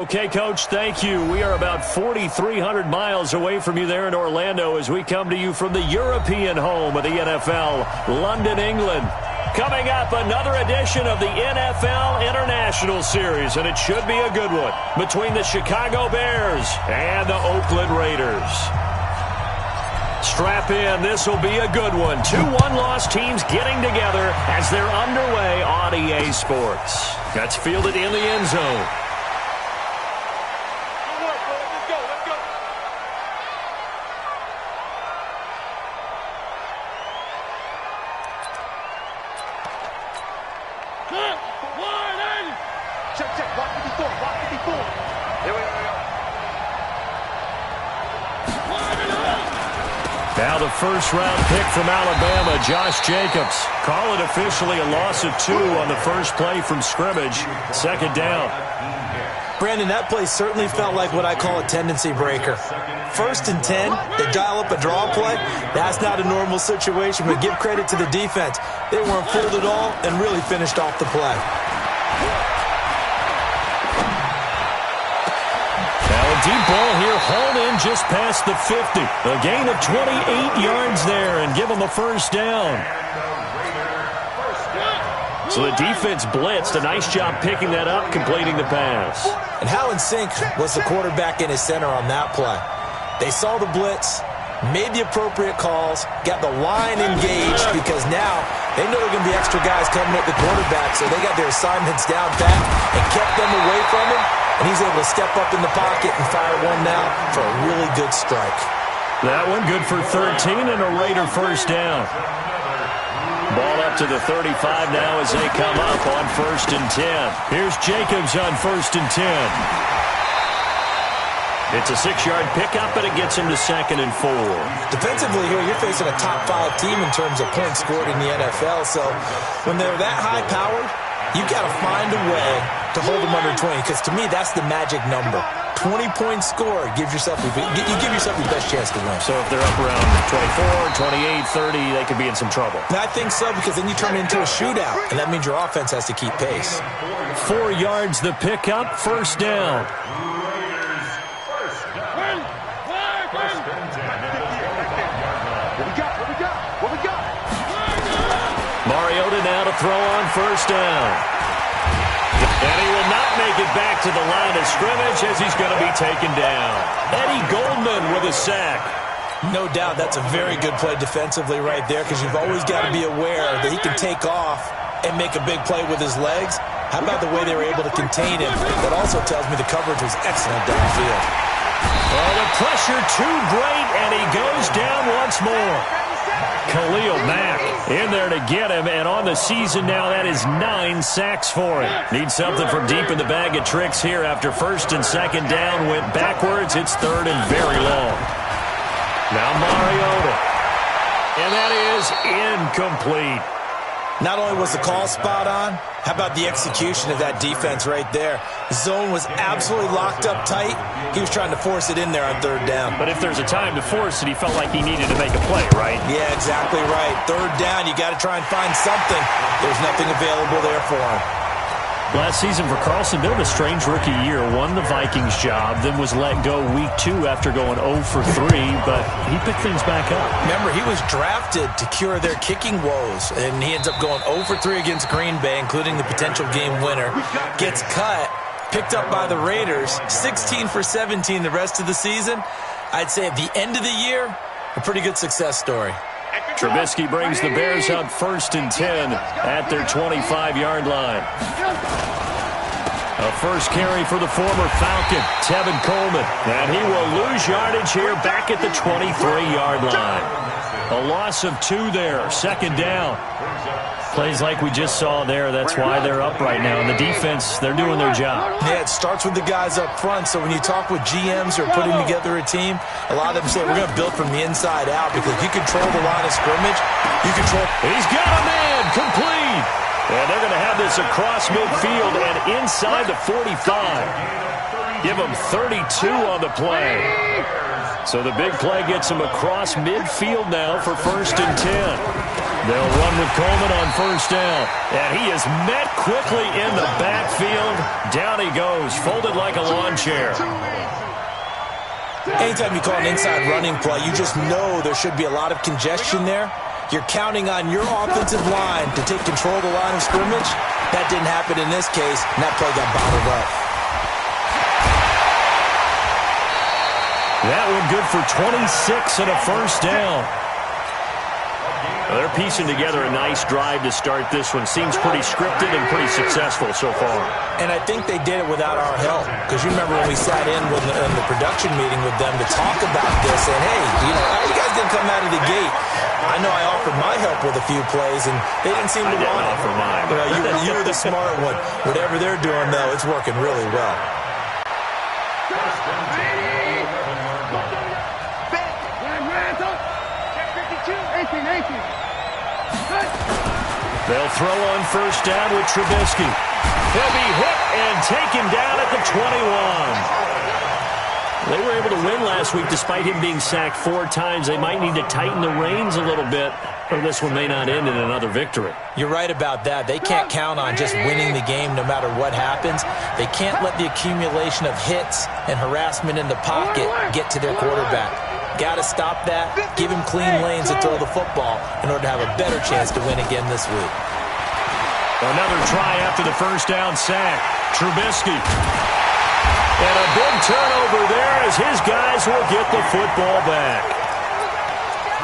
Okay, Coach, thank you. We are about 4,300 miles away from you there in Orlando as we come to you from the European home of the NFL, London, England. Coming up, another edition of the NFL International Series, and it should be a good one, between the Chicago Bears and the Oakland Raiders. Strap in, this will be a good one. Two one-loss teams getting together as they're underway on EA Sports. That's fielded in the end zone. Now the first-round pick from Alabama, Josh Jacobs. Call it officially a loss of 2 on the first play from scrimmage. Second down. Brandon, that play certainly felt like what I call a tendency breaker. 1st and 10, they dial up a draw play. That's not a normal situation, but give credit to the defense. They weren't fooled at all and really finished off the play. Deep ball here, hauled in just past the 50. A gain of 28 yards there and give them a first down. So the defense blitzed. A nice job picking that up, completing the pass. And how in sync was the quarterback and his center on that play? They saw the blitz, made the appropriate calls, got the line engaged because now they know there are going to be extra guys coming at the quarterback, so they got their assignments down pat and kept them away from him. And he's able to step up in the pocket and fire one now for a really good strike. That one good for 13 and a Raider first down. Ball up to the 35 now as they come up on 1st and 10. Here's Jacobs on 1st and 10. It's a 6-yard pickup, but it gets him to 2nd and 4. Defensively here, you're facing a top 5 team in terms of points scored in the NFL. So when they're that high-powered, you got to find a way to hold them under 20, because to me, that's the magic number. 20 points scored, you give yourself your best chance to win. So if they're up around 24, 28, 30, they could be in some trouble. And I think so, because then you turn it into a shootout, and that means your offense has to keep pace. 4 yards the pickup, first down. What we got? Mariota now to throw on first down. And he will not make it back to the line of scrimmage as he's going to be taken down. Eddie Goldman with a sack. No doubt that's a very good play defensively right there, because you've always got to be aware that he can take off and make a big play with his legs. How about the way they were able to contain him? That also tells me the coverage was excellent downfield. Well, the pressure too great, and he goes down once more. Khalil Mack in there to get him, and on the season now, that is 9 sacks for him. Needs something from deep in the bag of tricks here after 1st and 2nd down. Went backwards. It's 3rd and very long. Now Mariota. And that is incomplete. Not only was the call spot on, how about the execution of that defense right there? The zone was absolutely locked up tight. He was trying to force it in there on 3rd down. But if there's a time to force it, he felt like he needed to make a play, right? Yeah, exactly right. 3rd down, you got to try and find something. There's nothing available there for him. Last season for Carlson, bit of a strange rookie year. Won the Vikings job, then was let go week 2 after going 0 for 3, but he picked things back up. Remember, he was drafted to cure their kicking woes, and he ends up going 0 for 3 against Green Bay, including the potential game winner. Gets cut, picked up by the Raiders, 16 for 17 the rest of the season. I'd say at the end of the year, a pretty good success story. Trubisky brings the Bears up 1st and 10 at their 25-yard line. A first carry for the former Falcon, Tevin Coleman. And he will lose yardage here back at the 23-yard line. A loss of 2 there, 2nd down. Plays like we just saw there, that's why they're up right now. And the defense, they're doing their job. Yeah, it starts with the guys up front. So when you talk with GMs who are putting together a team, a lot of them say we're going to build from the inside out, because if you control the line of scrimmage, you control. He's got a man, complete. And they're going to have this across midfield and inside the 45. Give them 32 on the play. So the big play gets them across midfield now for 1st and 10. They'll run with Coleman on first down. And he is met quickly in the backfield. Down he goes, folded like a lawn chair. Anytime you call an inside running play, you just know there should be a lot of congestion there. You're counting on your offensive line to take control of the line of scrimmage. That didn't happen in this case, and that play got bottled up. That one good for 26 and a first down. Well, they're piecing together a nice drive to start this one. Seems pretty scripted and pretty successful so far. And I think they did it without our help. Because you remember when we sat in the production meeting with them to talk about this, and hey, you guys didn't come out of the gate. I know I offered my help with a few plays, and they didn't seem to want it. I didn't offer mine. You were the smart one. Whatever they're doing, though, it's working really well. They'll throw on first down with Trubisky. He'll be hit and taken down at the 21. They were able to win last week despite him being sacked 4 times. They might need to tighten the reins a little bit, or this one may not end in another victory. You're right about that. They can't count on just winning the game no matter what happens. They can't let the accumulation of hits and harassment in the pocket get to their quarterback. Got to stop that, give him clean lanes to throw the football in order to have a better chance to win again this week. Another try after the first down sack. Trubisky. And a big turnover there as his guys will get the football back.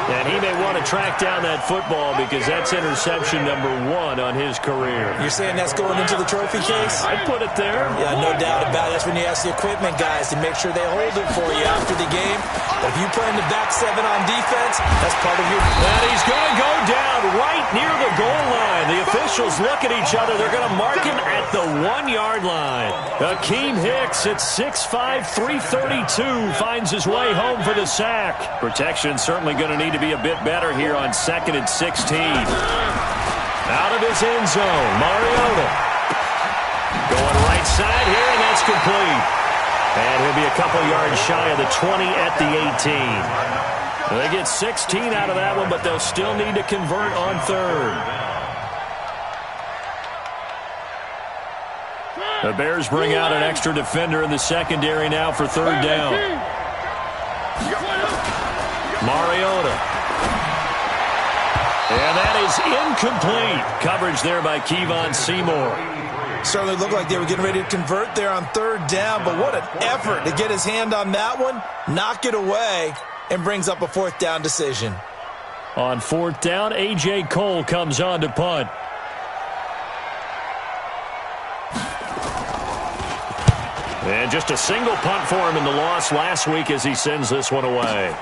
And he may want to track down that football because that's interception number 1 on his career. You're saying that's going into the trophy case? I'd put it there. Yeah, no doubt about it. That's when you ask the equipment guys to make sure they hold it for you after the game. But if you play in the back 7 on defense, that's part of your... And he's going to go down right near the goal line. The officials look at each other. They're going to mark him at the 1-yard line. Akeem Hicks at 6'5", 332 finds his way home for the sack. Protection certainly going to need to be a bit better here on 2nd and 16. Out of his end zone, Mariota. Going right side here, and that's complete. And he'll be a couple yards shy of the 20 at the 18. They get 16 out of that one, but they'll still need to convert on 3rd. The Bears bring out an extra defender in the secondary now for 3rd down. Mariota. And that is incomplete. Coverage there by Kevon Seymour. Certainly looked like they were getting ready to convert there on 3rd down, but what an effort to get his hand on that one, knock it away, and brings up a 4th down decision. On 4th down, A.J. Cole comes on to punt. And just a single punt for him in the loss last week as he sends this one away.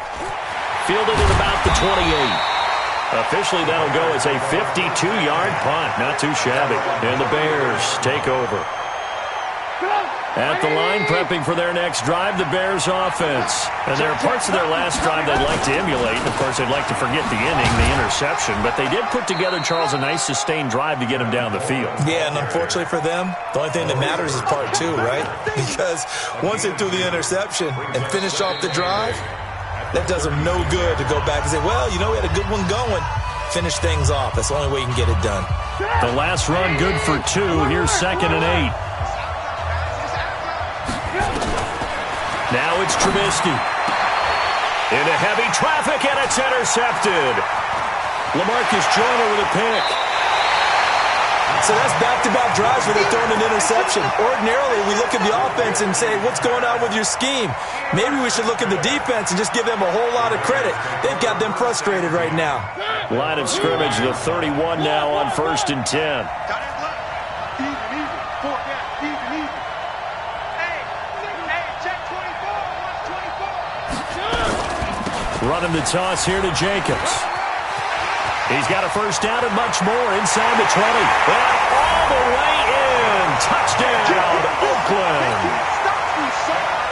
Fielded at about the 28. Officially, that'll go as a 52-yard punt. Not too shabby. And the Bears take over. At the line, prepping for their next drive, the Bears offense. And there are parts of their last drive they'd like to emulate. And, of course, they'd like to forget the inning, the interception. But they did put together, Charles, a nice sustained drive to get him down the field. Yeah, and unfortunately for them, the only thing that matters is part 2, right? Because once they threw the interception and finished off the drive, that does them no good to go back and say, well, we had a good one going. Finish things off. That's the only way you can get it done. The last run good for 2. Here's 2nd and 8. Now it's Trubisky. Into heavy traffic, and it's intercepted. LaMarcus Joyner with a pick. So that's back-to-back drives where they're throwing an interception. Ordinarily, we look at the offense and say, what's going on with your scheme? Maybe we should look at the defense and just give them a whole lot of credit. They've got them frustrated right now. Line of scrimmage, the 31 now on 1st and 10. Running the toss here to Jacobs. He's got a first down and much more inside the 20. And all the way in. Touchdown, Oakland.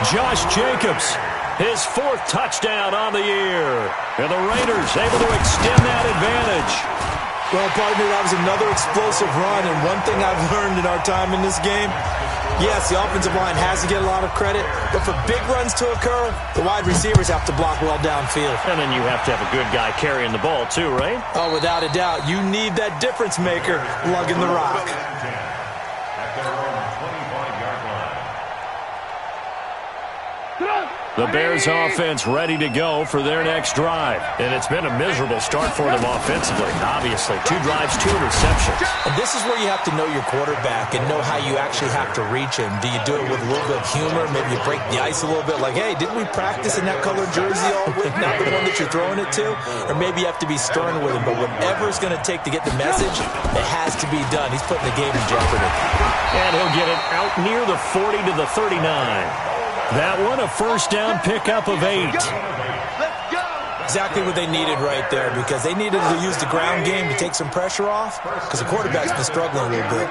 Josh Jacobs, his 4th touchdown on the year. And the Raiders able to extend that advantage. Well, partner, that was another explosive run. And one thing I've learned in our time in this game, Yes, the offensive line has to get a lot of credit, but for big runs to occur, the wide receivers have to block well downfield. And then you have to have a good guy carrying the ball too, right? Oh, without a doubt. You need that difference maker lugging the rock. The Bears offense ready to go for their next drive. And it's been a miserable start for them offensively, obviously. 2 drives, 2 receptions. And this is where you have to know your quarterback and know how you actually have to reach him. Do you do it with a little bit of humor? Maybe you break the ice a little bit like, hey, didn't we practice in that colored jersey all week? Not the one that you're throwing it to? Or maybe you have to be stern with him. But whatever it's going to take to get the message, it has to be done. He's putting the game in jeopardy. And he'll get it out near the 40 to the 39. That one, a first down pickup of 8. Exactly what they needed right there, because they needed to use the ground game to take some pressure off, because the quarterback's been struggling a little bit.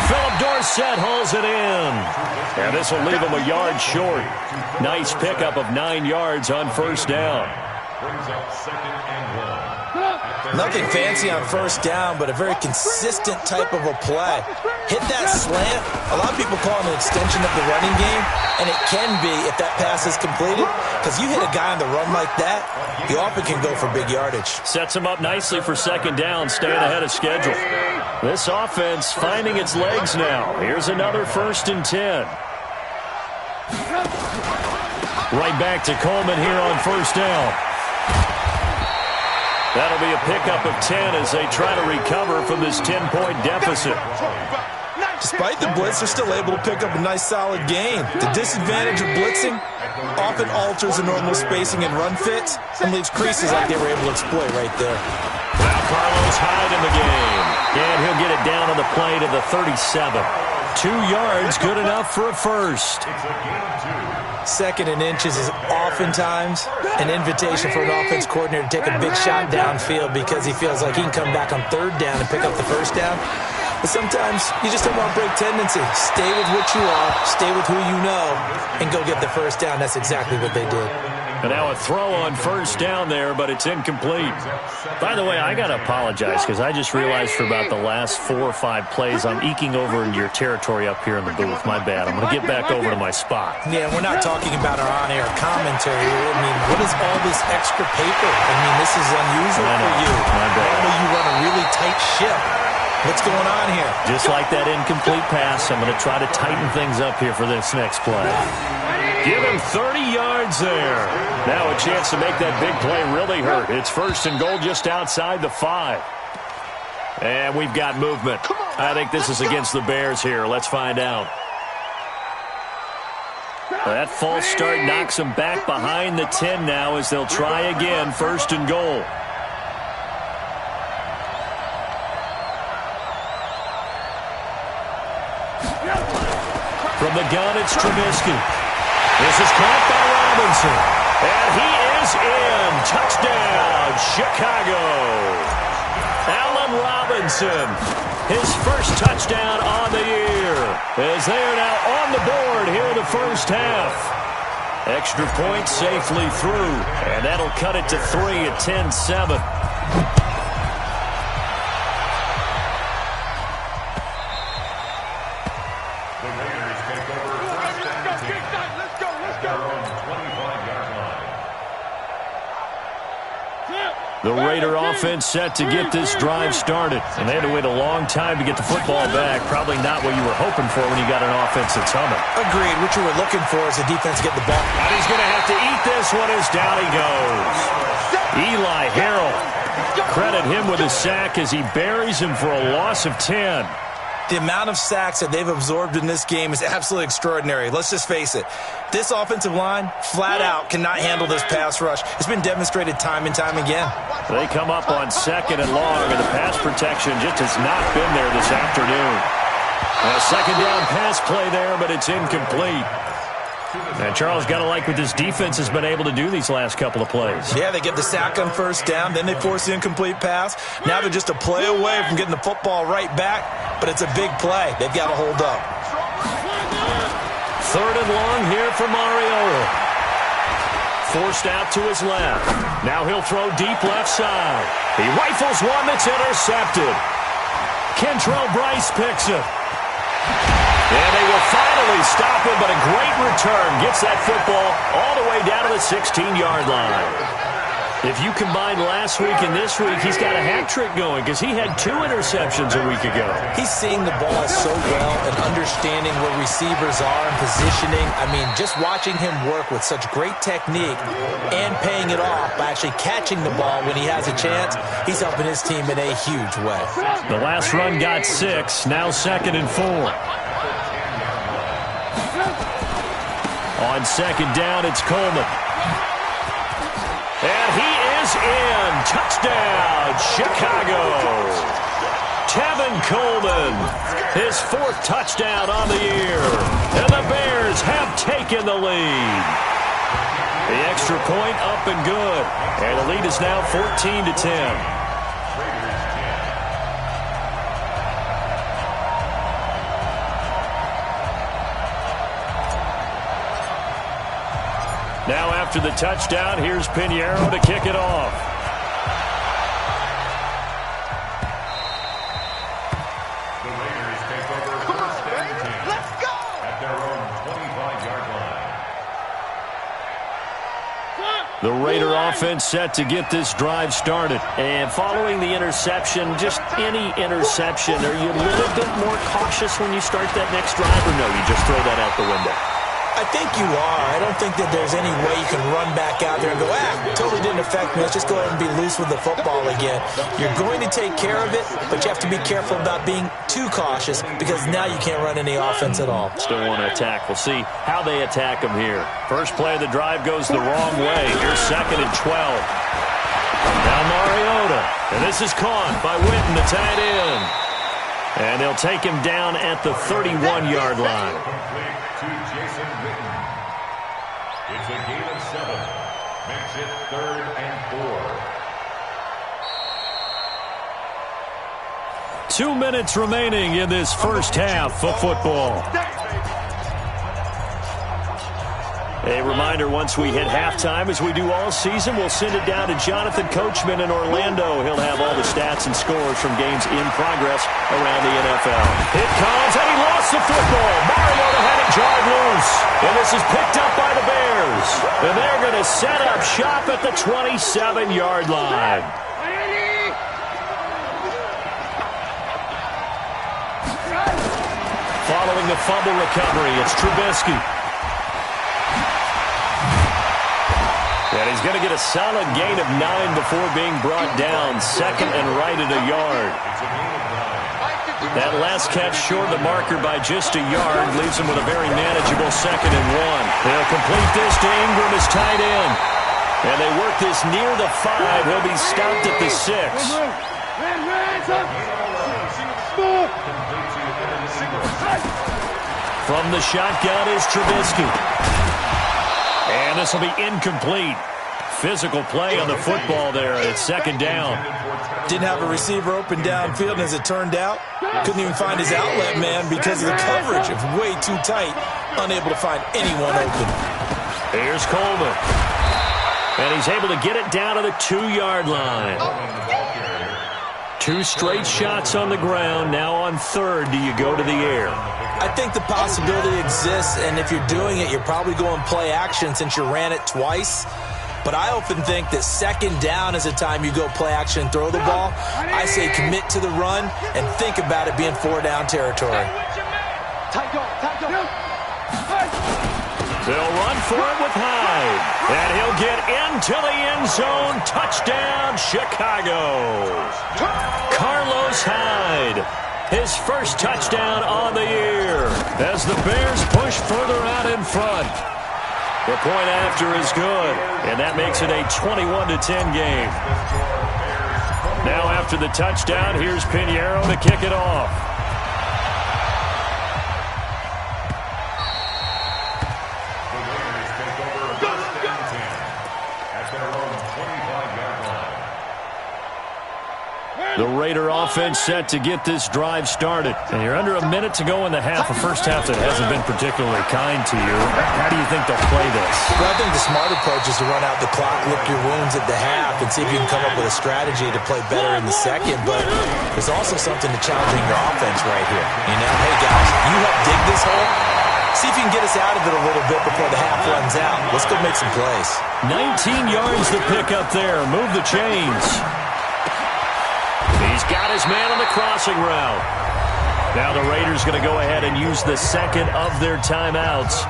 Philip Dorsett hauls it in. And this will leave him a yard short. Nice pickup of 9 yards on first down. Brings up 2nd and 1. Nothing fancy on first down, but a very consistent type of a play. Hit that slant. A lot of people call it an extension of the running game, and it can be if that pass is completed, because you hit a guy on the run like that, you often can go for big yardage. Sets him up nicely for second down, staying ahead of schedule. This offense finding its legs now. Here's another 1st and 10. Right back to Coleman here on first down. That'll be a pickup of 10 as they try to recover from this 10-point deficit. Despite the blitz, they're still able to pick up a nice, solid gain. The disadvantage of blitzing often alters the normal spacing and run fits and leaves creases like they were able to exploit right there. Now Carlos Hyde in the game. And he'll get it down on the play to the 37. 2 yards, good enough for a first. 2nd and inches is oftentimes an invitation for an offense coordinator to take a big shot downfield because he feels like he can come back on 3rd down and pick up the first down. But sometimes you just don't want to break tendency. Stay with what you are, stay with who you know, and go get the first down. That's exactly what they did. And now a throw on first down there, but it's incomplete. By the way, I got to apologize because I just realized for about the last 4 or 5 plays, I'm eking over into your territory up here in the booth. My bad. I'm going to get back over to my spot. Yeah, we're not talking about our on-air commentary. I mean, what is all this extra paper? I mean, this is unusual for you. My bad. I know you run a really tight ship. What's going on here? Just like that incomplete pass, I'm going to try to tighten things up here for this next play. Give him 30 yards there. Now a chance to make that big play really hurt. It's 1st and goal just outside the 5. And we've got movement. I think this is against the Bears here. Let's find out. That false start knocks them back behind the 10 now as they'll try again, 1st and goal. From the gun, it's Trubisky. This is caught by Robinson. And he is in. Touchdown, Chicago. Allen Robinson, his first touchdown on the year, as they are now on the board here in the first half. Extra point safely through, and that'll cut it to 3 at 10-7. The Raider offense set to get this drive started. And they had to wait a long time to get the football back. Probably not what you were hoping for when you got an offense that's humming. Agreed. What you were looking for is a defense get the ball. And he's going to have to eat this one as down he goes. Eli Harrell. Credit him with a sack as he buries him for a loss of 10. The amount of sacks that they've absorbed in this game is absolutely extraordinary. Let's just face it. This offensive line, flat out, cannot handle this pass rush. It's been demonstrated time and time again. They come up on 2nd and long, and the pass protection just has not been there this afternoon. A 2nd down pass play there, but it's incomplete. And Charles, got to like what this defense has been able to do these last couple of plays. Yeah, they get the sack on first down, then they force the incomplete pass. Now they're just a play away from getting the football right back, but it's a big play. They've got to hold up. 3rd and long here for Mariota. Forced out to his left. Now he'll throw deep left side. He rifles one that's intercepted. Kentrell Bryce picks it. And they will finally stop him, but a great return gets that football all the way down to the 16-yard line. If you combine last week and this week, he's got a hat trick going because he had 2 interceptions a week ago. He's seeing the ball so well and understanding where receivers are and positioning. I mean, just watching him work with such great technique and paying it off by actually catching the ball when he has a chance, he's helping his team in a huge way. The last run got 6, now 2nd and 4. On 2nd down, it's Coleman. And he is in. Touchdown, Chicago. Tevin Coleman, his 4th touchdown on the year. And the Bears have taken the lead. The extra point up and good. And the lead is now 14-10. Now after the touchdown, here's Pinheiro to kick it off. The Raiders take over first and 10. Let's go! At their own 25-yard line. The Raider offense set to get this drive started. And following the interception, just any interception, are you a little bit more cautious when you start that next drive, or no, you just throw that out the window? I think you are. I don't think that there's any way you can run back out there and go, totally didn't affect me. Let's just go ahead and be loose with the football again. You're going to take care of it, but you have to be careful about being too cautious because now you can't run any offense at all. Still want to attack. We'll see how they attack them here. First play of the drive goes the wrong way. Here's 2nd and 12. Now Mariota. And this is caught by Witten, the tight end. And they'll take him down at the 31-yard line. It's a gain of 7. Makes it 3rd and 4. 2 minutes remaining in this first half of football. A reminder, once we hit halftime, as we do all season, we'll send it down to Jonathan Coachman in Orlando. He'll have all the stats and scores from games in progress around the NFL. It comes, and he lost the football. Mariota had it jarred loose. And this is picked up by the Bears. And they're going to set up shop at the 27-yard line. Following the fumble recovery, it's Trubisky. And he's going to get a solid gain of 9 before being brought down. 2nd and right at a yard. That last catch short of the marker by just a yard leaves him with a very manageable 2nd and 1. They'll complete this to Ingram as tight end. And they work this near the 5. He'll be stopped at the 6. From the shotgun is Trubisky. And this will be incomplete. Physical play on the football there. It's 2nd down. Didn't have a receiver open downfield, and as it turned out, couldn't even find his outlet man because of the coverage. It was way too tight, unable to find anyone open. Here's Coleman. And he's able to get it down to the 2-yard line. 2 straight shots on the ground. Now on 3rd, do you go to the air? I think the possibility exists, and if you're doing it, you're probably going play action since you ran it twice. But I often think that 2nd down is the time you go play action and throw the ball. I say commit to the run and think about it being 4-down territory. They'll run for it with Hyde. And he'll get into the end zone. Touchdown, Chicago. Carlos Hyde. His first touchdown on the year as the Bears push further out in front. The point after is good, and that makes it a 21-10 game. Now after the touchdown, here's Pinheiro to kick it off. The Raider offense set to get this drive started. And you're under a minute to go in the half, a first half that hasn't been particularly kind to you. How do you think they'll play this? Well, I think the smart approach is to run out the clock, lick your wounds at the half, and see if you can come up with a strategy to play better in the second. But there's also something to challenging your offense right here. You know, hey, guys, you help dig this hole. See if you can get us out of it a little bit before the half runs out. Let's go make some plays. 19 yards to pick up there. Move the chains. He's got his man on the crossing route. Now the Raiders going to go ahead and use the second of their timeouts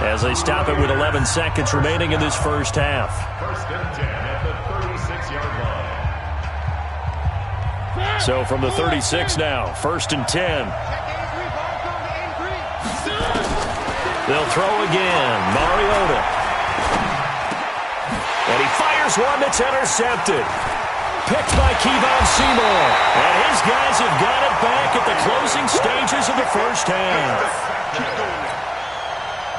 as they stop it with 11 seconds remaining in this first half. First and 10 at the 36-yard line. So from the 36 now, first and 10. They'll throw again. Mariota. And he fires one that's intercepted. Picked by Kevon Seymour. And his guys have got it back at the closing stages of the first half.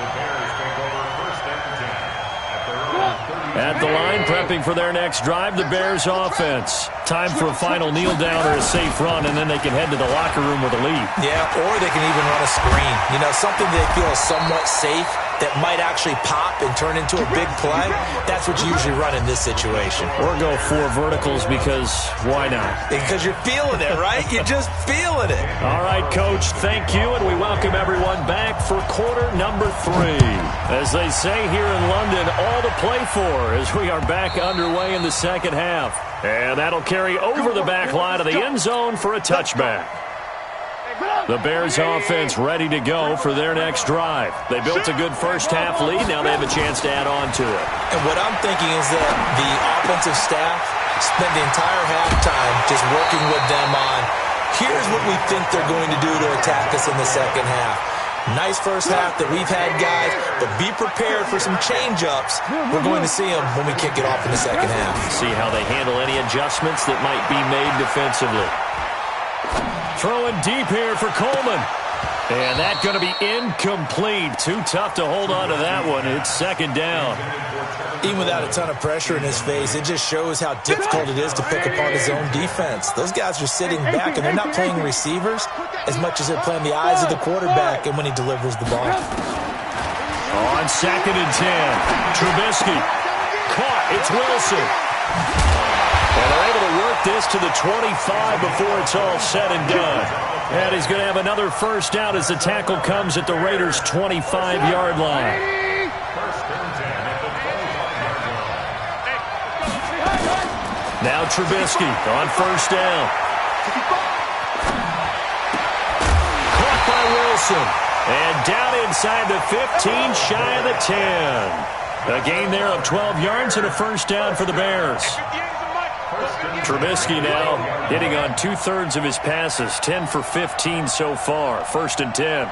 The Bears take over first and 10 at their own 30. At the line, prepping for their next drive, the Bears offense. Time for a final kneel down or a safe run, and then they can head to the locker room with a lead. Yeah, or they can even run a screen. You know, something they feel is somewhat safe that might actually pop and turn into a big play. That's what you usually run in this situation. Or go 4 verticals because why not? Because you're feeling it, right? You're just feeling it. All right, Coach, thank you, and we welcome everyone back for quarter number 3. As they say here in London, all to play for as we are back underway in the second half. And that'll carry over the back line of the end zone for a touchback. The Bears offense ready to go for their next drive. They built a good first half lead. Now they have a chance to add on to it. And what I'm thinking is that the offensive staff spent the entire halftime just working with them on, here's what we think they're going to do to attack us in the second half. Nice first half that we've had, guys, but be prepared for some change-ups. We're going to see them when we kick it off in the second half. See how they handle any adjustments that might be made defensively. Throwing deep here for Coleman. And that's going to be incomplete. Too tough to hold on to that one. It's second down. Even without a ton of pressure in his face, it just shows how difficult it is to pick apart his own defense. Those guys are sitting back, and they're not playing receivers as much as they're playing the eyes of the quarterback and when he delivers the ball. On second and 10, Trubisky. Caught. It's Wilson. And they're able to work this to the 25 before it's all said and done. And he's going to have another first down as the tackle comes at the Raiders' 25-yard line. First and 10 at the 25-yard line. Now Trubisky on first down. Caught by Wilson. And down inside the 15, shy of the 10. A gain there of 12 yards and a first down for the Bears. Trubisky now hitting on 2/3 of his passes, 10 for 15 so far. First and 10.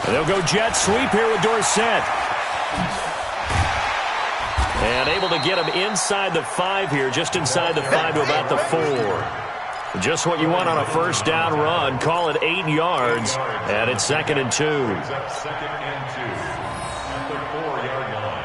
And they'll go jet sweep here with Dorsett. And able to get him inside the 5 here, just inside the 5 to about the 4. Just what you want on a first down run. Call it 8 yards, and it's second and 2. Second and 2 at the 4-yard line.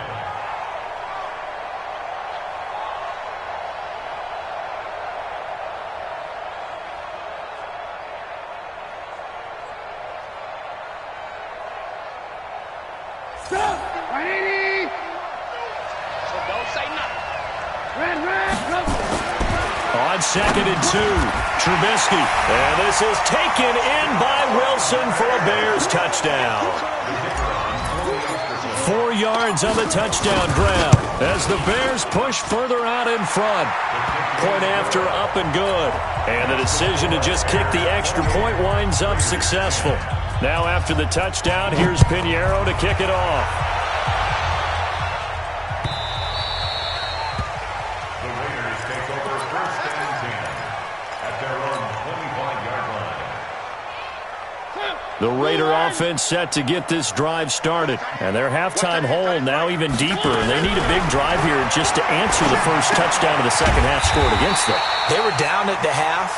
On second and 2, Trubisky. And this is taken in by Wilson for a Bears touchdown. 4 yards on the touchdown grab as the Bears push further out in front. Point after up and good. And the decision to just kick the extra point winds up successful. Now after the touchdown, here's Pinheiro to kick it off. The Raider offense set to get this drive started. And their halftime hole now even deeper. And they need a big drive here just to answer the first touchdown of the second half scored against them. They were down at the half.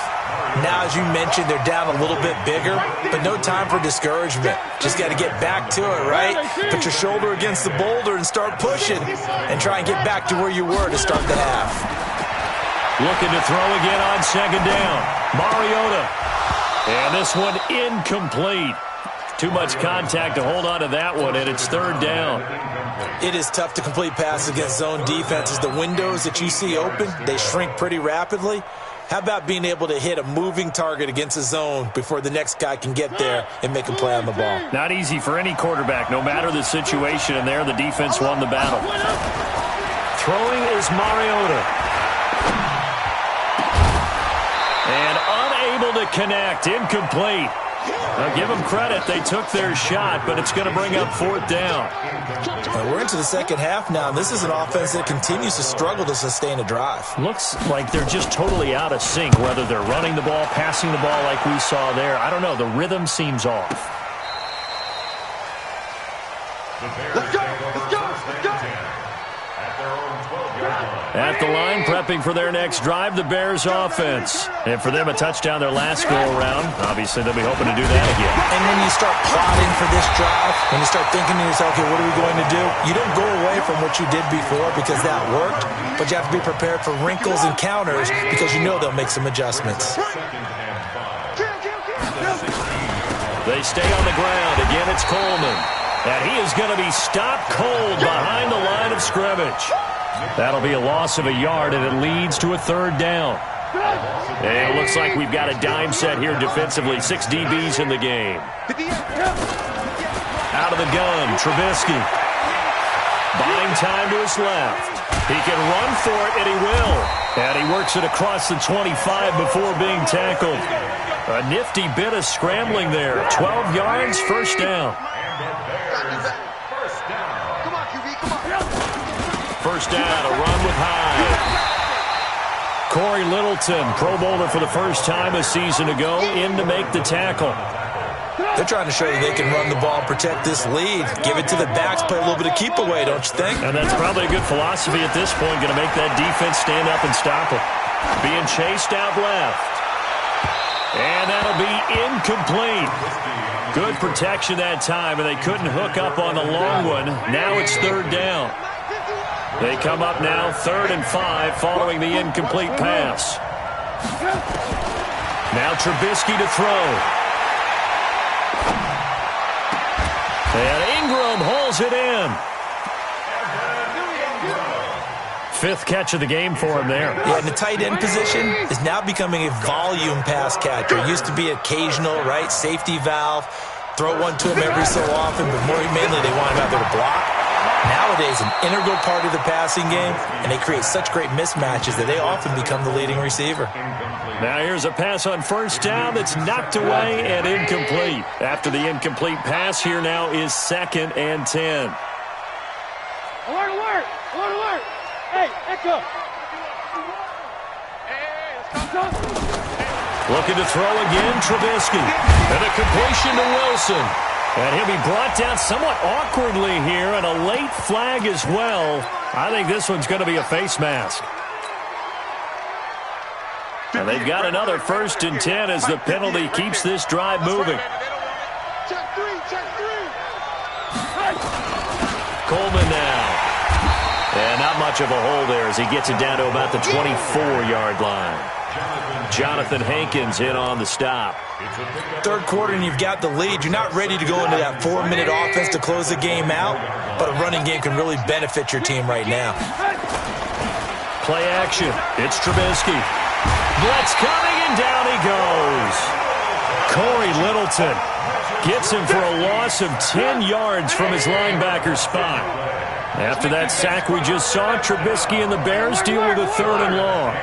Now, as you mentioned, they're down a little bit bigger. But no time for discouragement. Just got to get back to it, right? Put your shoulder against the boulder and start pushing. And try and get back to where you were to start the half. Looking to throw again on second down. Mariota. And this one incomplete. Too much contact to hold on to that one, and it's third down. It is tough to complete passes against zone defenses. The windows that you see open, they shrink pretty rapidly. How about being able to hit a moving target against a zone before the next guy can get there and make a play on the ball? Not easy for any quarterback, no matter the situation, and there the defense won the battle. Throwing is Mariota. And unable to connect, incomplete. Now give them credit, they took their shot, but it's going to bring up fourth down. And we're into the second half now, and this is an offense that continues to struggle to sustain a drive. Looks like they're just totally out of sync, whether they're running the ball, passing the ball like we saw there. I don't know, the rhythm seems off. Let's go! Let's go! Let's go! At their own 12-yard line. At the line, prepping for their next drive, the Bears offense. And for them, a touchdown their last go-around. Obviously, they'll be hoping to do that again. And when you start plotting for this drive, when you start thinking to yourself, okay, what are we going to do? You don't go away from what you did before because that worked, but you have to be prepared for wrinkles and counters because you know they'll make some adjustments. They stay on the ground. Again, it's Coleman. And he is going to be stopped cold behind the line of scrimmage. That'll be a loss of a yard, and it leads to a third down. And it looks like we've got a dime set here defensively. 6 DBs in the game. Out of the gun, Trubisky. Buying time to his left. He can run for it, and he will. And he works it across the 25 before being tackled. A nifty bit of scrambling there. 12 yards, first down. First down, a run with Hyde. Corey Littleton, Pro Bowler for the first time a season ago, in to make the tackle. They're trying to show you they can run the ball, protect this lead, give it to the backs, play a little bit of keep away, don't you think? And that's probably a good philosophy at this point, going to make that defense stand up and stop it. Being chased out left. And that'll be incomplete. Good protection that time, and they couldn't hook up on the long one. Now it's third down. They come up now 3rd and 5 following the incomplete pass. Now Trubisky to throw. And Ingram holds it in. 5th catch of the game for him there. Yeah, and the tight end position is now becoming a volume pass catcher. It used to be occasional, right? Safety valve. Throw one to him every so often, but more mainly they want him out there to block. Nowadays, an integral part of the passing game, and they create such great mismatches that they often become the leading receiver. Now here's a pass on first down that's knocked away and incomplete. After the incomplete pass, here now is 2nd and 10. Alert, alert! Alert, alert! Hey, Echo! Hey, let's go! Looking to throw again, Trubisky. And a completion to Wilson. And he'll be brought down somewhat awkwardly here, and a late flag as well. I think this one's going to be a face mask. And they've got another 1st and 10 as the penalty keeps this drive moving. Check three! Coleman now. And not much of a hole there as he gets it down to about the 24-yard line. Jonathan Hankins in on the stop. 3rd quarter and you've got the lead. You're not ready to go into that 4-minute offense to close the game out, but a running game can really benefit your team right now. Play action. It's Trubisky. Blitz coming, and down he goes. Corey Littleton gets him for a loss of 10 yards from his linebacker spot. After that sack we just saw, Trubisky and the Bears deal with a 3rd and long.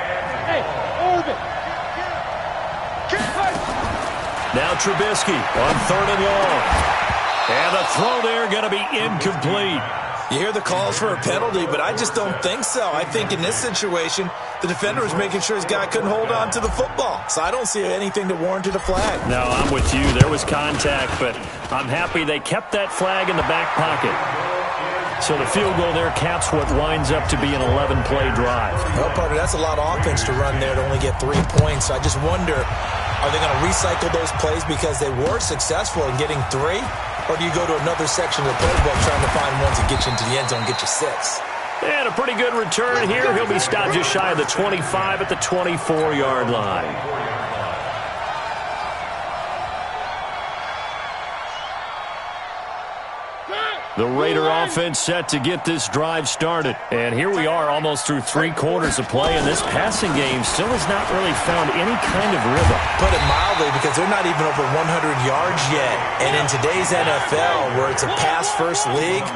Now Trubisky on 3rd and long. And the throw there going to be incomplete. You hear the calls for a penalty, but I just don't think so. I think in this situation, the defender was making sure his guy couldn't hold on to the football. So I don't see anything that warranted a flag. No, I'm with you. There was contact, but I'm happy they kept that flag in the back pocket. So the field goal there caps what winds up to be an 11-play drive. Well, partner, that's a lot of offense to run there to only get 3 points. So I just wonder, are they going to recycle those plays because they were successful in getting 3? Or do you go to another section of the playbook trying to find ones that get you into the end zone, get you 6? And a pretty good return here. He'll be stopped just shy of the 25 at the 24-yard line. The Raider offense set to get this drive started. And here we are almost through 3 quarters of play, and this passing game still has not really found any kind of rhythm. Put it mildly, because they're not even over 100 yards yet. And in today's NFL, where it's a pass-first league,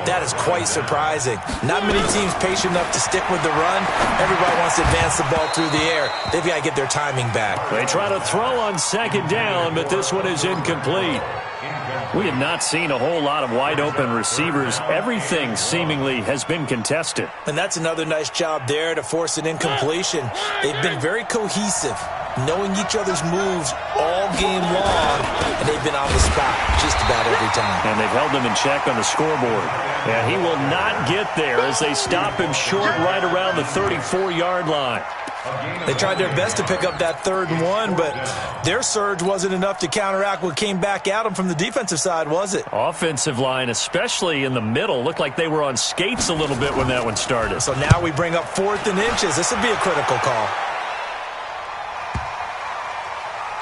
that is quite surprising. Not many teams patient enough to stick with the run. Everybody wants to advance the ball through the air. They've got to get their timing back. They try to throw on second down, but this one is incomplete. We have not seen a whole lot of wide-open receivers. Everything seemingly has been contested. And that's another nice job there to force an incompletion. They've been very cohesive, knowing each other's moves all game long, and they've been on the spot just about every time. And they've held him in check on the scoreboard. And he will not get there as they stop him short right around the 34-yard line. They tried their best to pick up that 3rd and 1, but their surge wasn't enough to counteract what came back at them from the defensive side, was it? Offensive line, especially in the middle, looked like they were on skates a little bit when that one started. So now we bring up 4th and inches. This would be a critical call.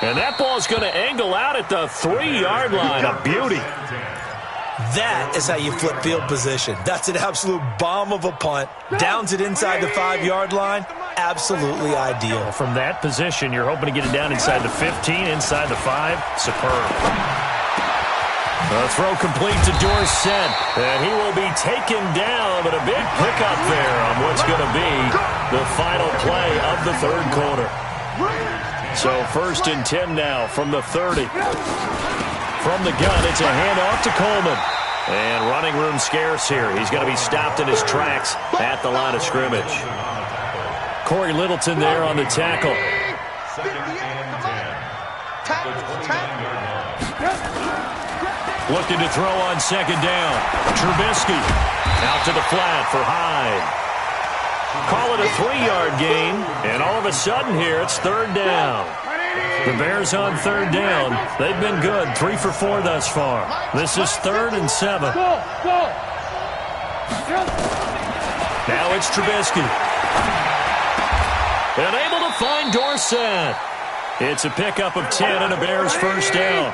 And that ball's going to angle out at the 3-yard line. A beauty. That is how you flip field position. That's an absolute bomb of a punt. Downs it inside the 5-yard line. Absolutely ideal. From that position, you're hoping to get it down inside the 15, inside the 5. Superb. A throw complete to Dorsett, and he will be taken down, but a big pickup there on what's going to be the final play of the 3rd quarter. So 1st and 10 now from the 30. From the gun, it's a handoff to Coleman. And running room scarce here. He's going to be stopped in his tracks at the line of scrimmage. Corey Littleton there on the tackle. Looking to throw on second down. Trubisky out to the flat for Hyde. Call it a 3-yard gain, and all of a sudden here it's 3rd down. The Bears on 3rd down. They've been good, 3 for 4 thus far. This is 3rd and 7. Now it's Trubisky. And able to find Dorsett. It's a pickup of 10 and a Bears 1st down.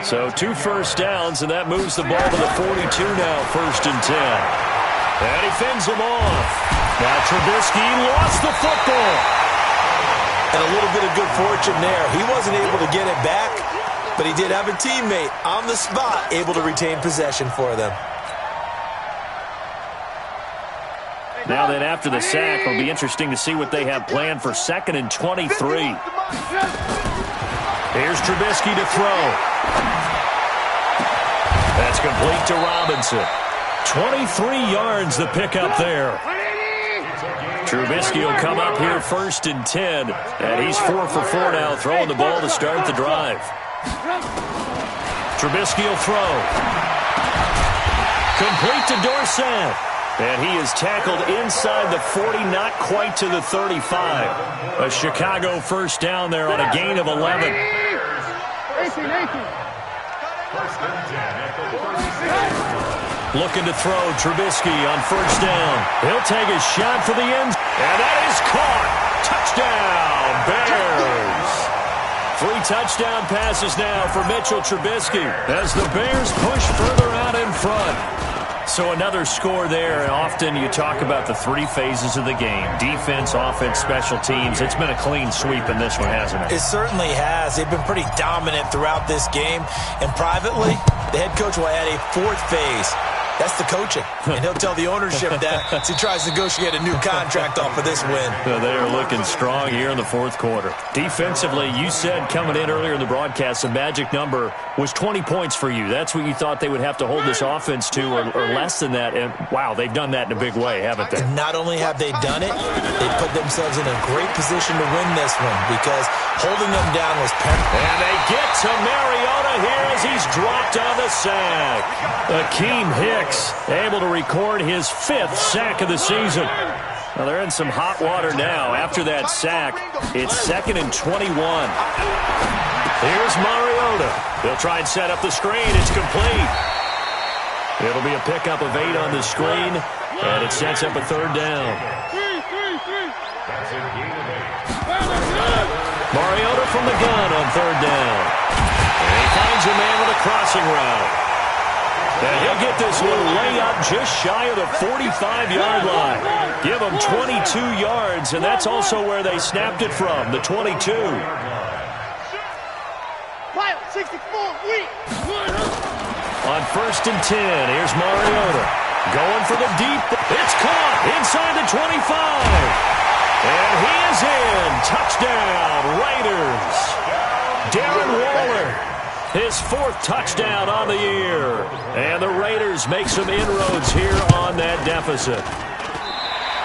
So 2 first downs, and that moves the ball to the 42 now, 1st and 10. And he fends him off. Now Trubisky lost the football. And a little bit of good fortune there. He wasn't able to get it back, but he did have a teammate on the spot able to retain possession for them. Now then, after the sack, it'll be interesting to see what they have planned for 2nd and 23. Here's Trubisky to throw. That's complete to Robinson. 23 yards the pickup there. Trubisky will come up here 1st and 10, and he's 4 for 4 now, throwing the ball to start the drive. Trubisky will throw. Complete to Dorsett. And he is tackled inside the 40, not quite to the 35. A Chicago 1st down there on a gain of 11. Looking to throw, Trubisky on 1st down. He'll take a shot for the end. And that is caught. Touchdown, Bears. 3 touchdown passes now for Mitchell Trubisky as the Bears push further out in front. So another score there, and often you talk about the 3 phases of the game. Defense, offense, special teams. It's been a clean sweep in this one, hasn't it? It certainly has. They've been pretty dominant throughout this game. And privately, the head coach will add a 4th phase. That's the coaching. And he'll tell the ownership that as he tries to negotiate a new contract off of this win. They are looking strong here in the 4th quarter. Defensively, you said coming in earlier in the broadcast, the magic number was 20 points for you. That's what you thought they would have to hold this offense to, or less than that. And, wow, they've done that in a big way, haven't they? And not only have they done it, they put themselves in a great position to win this one because holding them down was paramount. And they get to Mariota here as he's dropped on the sack. Akeem Hicks able to record his 5th sack of the season. Well, they're in some hot water now. After that sack, it's 2nd and 21. Here's Mariota. They'll try and set up the screen. It's complete. It'll be a pickup of 8 on the screen, And it sets up a third down. That's a gain of 8. Mariota from the gun on third down. And he finds a man with a crossing route. And he'll get this one way up just shy of the 45-yard line. Give him 22 yards, and that's also where they snapped it from, the 22. On 1st and 10, here's Mariota. Going for the deep. It's caught inside the 25. And he is in. Touchdown, Raiders. Darren Waller, his 4th touchdown on the year. And the Raiders make some inroads here on that deficit.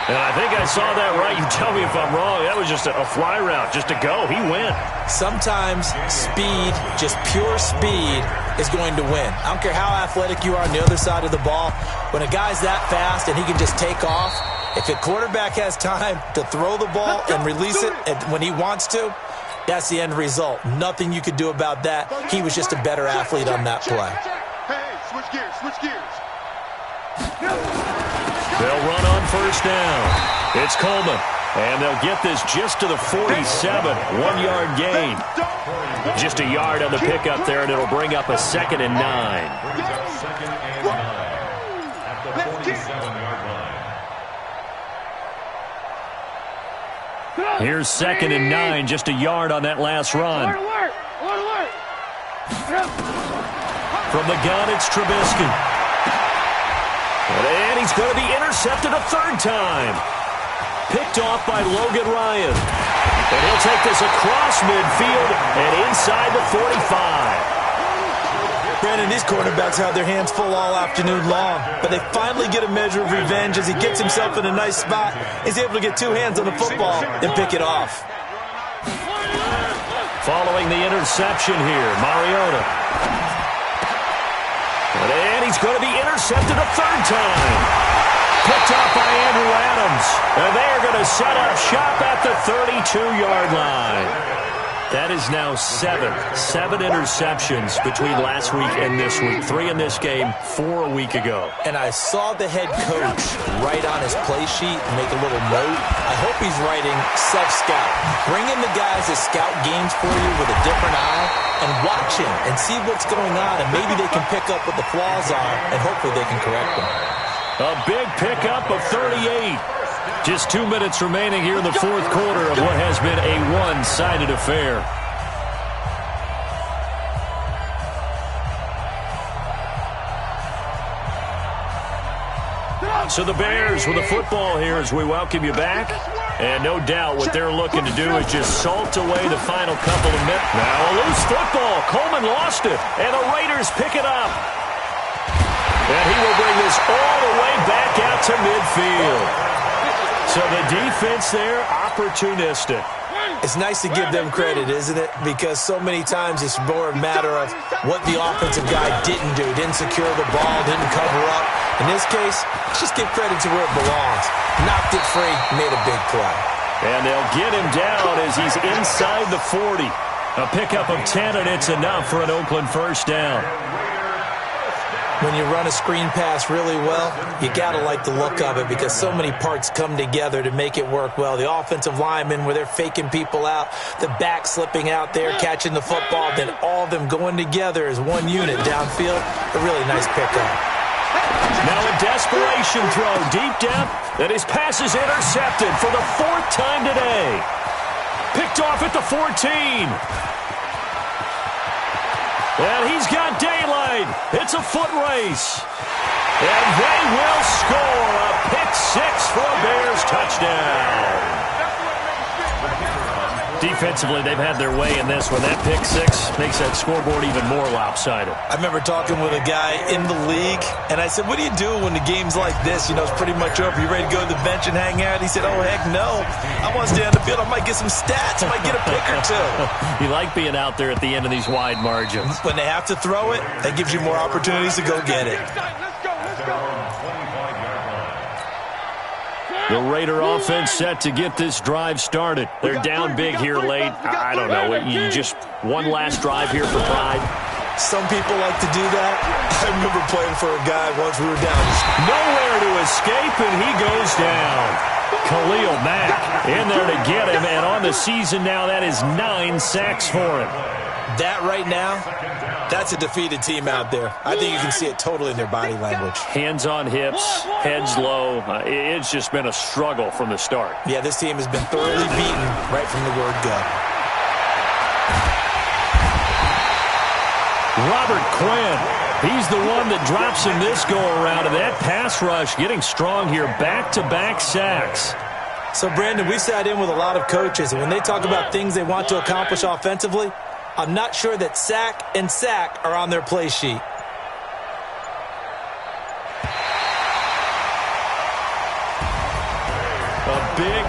And I think I saw that right. You tell me if I'm wrong. That was just a fly route, just to go. He went. Sometimes speed, just pure speed, is going to win. I don't care how athletic you are on the other side of the ball. When a guy's that fast and he can just take off, if a quarterback has time to throw the ball and release it when he wants to, that's the end result. Nothing you could do about that. He was just a better athlete on that play. Hey, switch gears, switch gears. They'll run on 1st down. It's Coleman. And they'll get this just to the 47. 1-yard gain. Just a yard on the pickup there, and it'll bring up a 2nd and 9. Brings up 2nd and 9 at the 47-yard line. Here's 2nd and 9, just a yard on that last run. From the gun, it's Trubisky. And he's going to be intercepted a 3rd time. Picked off by Logan Ryan. And he'll take this across midfield and inside the 45. Brandon, these quarterbacks have their hands full all afternoon long, but they finally get a measure of revenge as he gets himself in a nice spot. He's able to get 2 hands on the football and pick it off. Following the interception here, Mariota. And he's going to be intercepted a 3rd time. Picked off by Andrew Adams. And they're going to set up shop at the 32-yard line. That is now 7 interceptions between last week and this week. 3 in this game, 4 a week ago. And I saw the head coach write on his play sheet, make a little note. I hope he's writing self-scout. Bring in the guys that scout games for you with a different eye and watch him and see what's going on, and maybe they can pick up what the flaws are, and hopefully they can correct them. A big pickup of 38. Just 2 minutes remaining here in the 4th quarter of what has been a one-sided affair. So the Bears with the football here as we welcome you back. And no doubt what they're looking to do is just salt away the final couple of minutes. Now a loose football. Coleman lost it. And the Raiders pick it up. And he will bring this all the way back out to midfield. So the defense there, opportunistic. It's nice to give them credit, isn't it? Because so many times it's more a matter of what the offensive guy didn't do. Didn't secure the ball, didn't cover up. In this case, let's just give credit to where it belongs. Knocked it free, made a big play. And they'll get him down as he's inside the 40. A pickup of 10, and it's enough for an Oakland 1st down. When you run a screen pass really well, you got to like the look of it because so many parts come together to make it work well. The offensive linemen, where they're faking people out, the back slipping out there, catching the football, then all of them going together as one unit downfield. A really nice pickup. Now a desperation throw deep down, and his pass is intercepted for the 4th time today. Picked off at the 14. And he's got daylight. It's a foot race. And they will score a pick-6 for a Bears touchdown. Defensively, they've had their way in this one. That pick-6 makes that scoreboard even more lopsided. I remember talking with a guy in the league, and I said, what do you do when the game's like this? You know, it's pretty much over. You ready to go to the bench and hang out? He said, oh, heck no. I want to stay on the field. I might get some stats. I might get a pick or two. You like being out there at the end of these wide margins. When they have to throw it, that gives you more opportunities to go get it. The Raider offense set to get this drive started. They're down big here late. I don't know. You just one last drive here for pride. Some people like to do that. I remember playing for a guy once we were down. Nowhere to escape, and he goes down. Khalil Mack in there to get him, and on the season now, that is 9 sacks for him. That right now, that's a defeated team out there. I think you can see it totally in their body language. Hands on hips, heads low. It's just been a struggle from the start. Yeah, this team has been thoroughly beaten right from the word go. Robert Quinn, he's the one that drops him this go-around, and that pass rush getting strong here, back-to-back sacks. So, Brandon, we sat in with a lot of coaches, and when they talk about things they want to accomplish offensively, I'm not sure that sack and sack are on their play sheet. A big